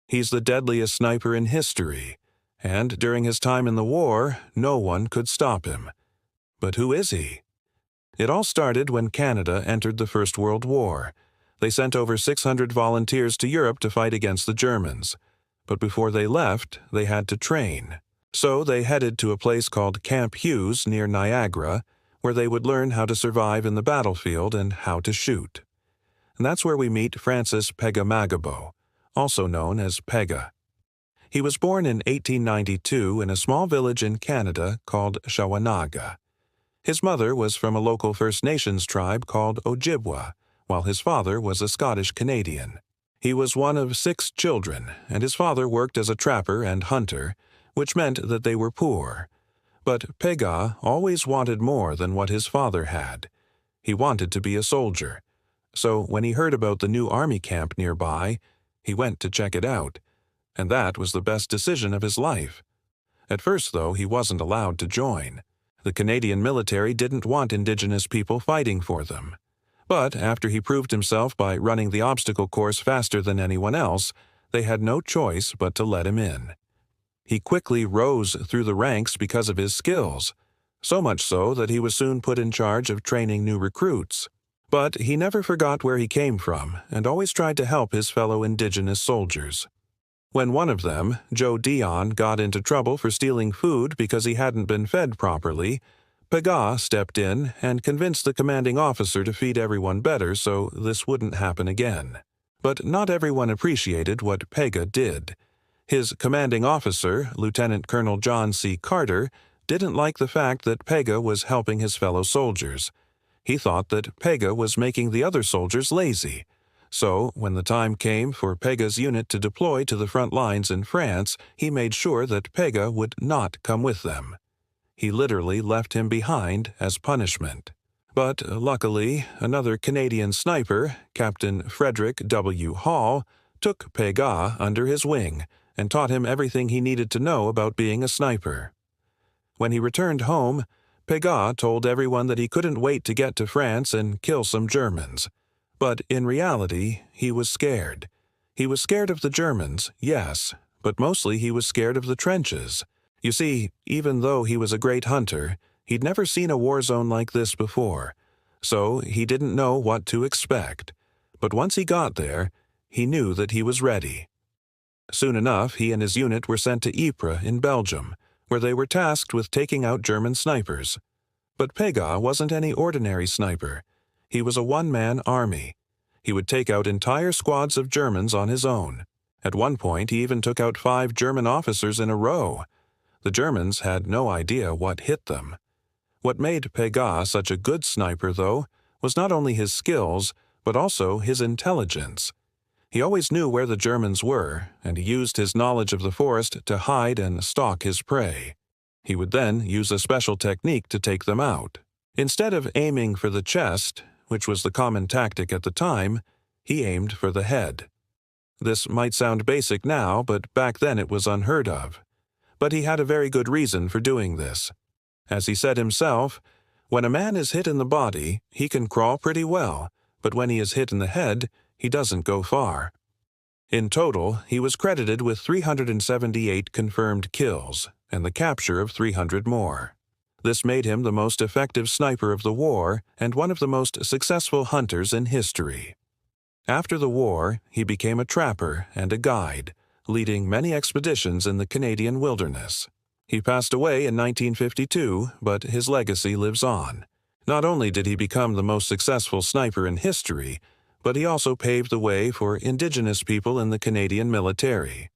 He's the deadliest sniper in history, and during his time in the war, no one could stop him. But who is he? It all started when Canada entered the First World War. They sent over 600 volunteers to Europe to fight against the Germans. But before they left, they had to train. So they headed to a place called Camp Hughes near Niagara, where they would learn how to survive in the battlefield and how to shoot. And that's where we meet Francis Pegahmagabow, also known as Pega. He was born in 1892 in a small village in Canada called Shawanaga. His mother was from a local First Nations tribe called Ojibwa, while his father was a Scottish Canadian. He was one of 6 children, and his father worked as a trapper and hunter, which meant that they were poor. But Pega always wanted more than what his father had. He wanted to be a soldier. So when he heard about the new army camp nearby, he went to check it out. And that was the best decision of his life. At first, though, he wasn't allowed to join. The Canadian military didn't want Indigenous people fighting for them. But after he proved himself by running the obstacle course faster than anyone else, they had no choice but to let him in. He quickly rose through the ranks because of his skills, so much so that he was soon put in charge of training new recruits. But he never forgot where he came from and always tried to help his fellow Indigenous soldiers. When one of them, Joe Dion, got into trouble for stealing food because he hadn't been fed properly, Pega stepped in and convinced the commanding officer to feed everyone better so this wouldn't happen again. But not everyone appreciated what Pega did. His commanding officer, Lieutenant Colonel John C. Carter, didn't like the fact that Pega was helping his fellow soldiers. He thought that Pega was making the other soldiers lazy. So, when the time came for Pega's unit to deploy to the front lines in France, he made sure that Pega would not come with them. He literally left him behind as punishment. But luckily, another Canadian sniper, Captain Frederick W. Hall, took Pega under his wing and taught him everything he needed to know about being a sniper. When he returned home, Pega told everyone that he couldn't wait to get to France and kill some Germans. But in reality, he was scared. He was scared of the Germans, yes, but mostly he was scared of the trenches. You see, even though he was a great hunter, he'd never seen a war zone like this before, so he didn't know what to expect. But once he got there, he knew that he was ready. Soon enough, he and his unit were sent to Ypres in Belgium, where they were tasked with taking out German snipers. But Pega wasn't any ordinary sniper. He was a one-man army. He would take out entire squads of Germans on his own. At one point, he even took out 5 German officers in a row. The Germans had no idea what hit them. What made Pega such a good sniper, though, was not only his skills, but also his intelligence. He always knew where the Germans were, and he used his knowledge of the forest to hide and stalk his prey. He would then use a special technique to take them out. Instead of aiming for the chest, which was the common tactic at the time, he aimed for the head. This might sound basic now, but back then it was unheard of. But he had a very good reason for doing this. As he said himself, when a man is hit in the body, he can crawl pretty well, but when he is hit in the head, he doesn't go far. In total, he was credited with 378 confirmed kills and the capture of 300 more. This made him the most effective sniper of the war and one of the most successful hunters in history. After the war, he became a trapper and a guide, leading many expeditions in the Canadian wilderness. He passed away in 1952, but his legacy lives on. Not only did he become the most successful sniper in history, but he also paved the way for Indigenous people in the Canadian military.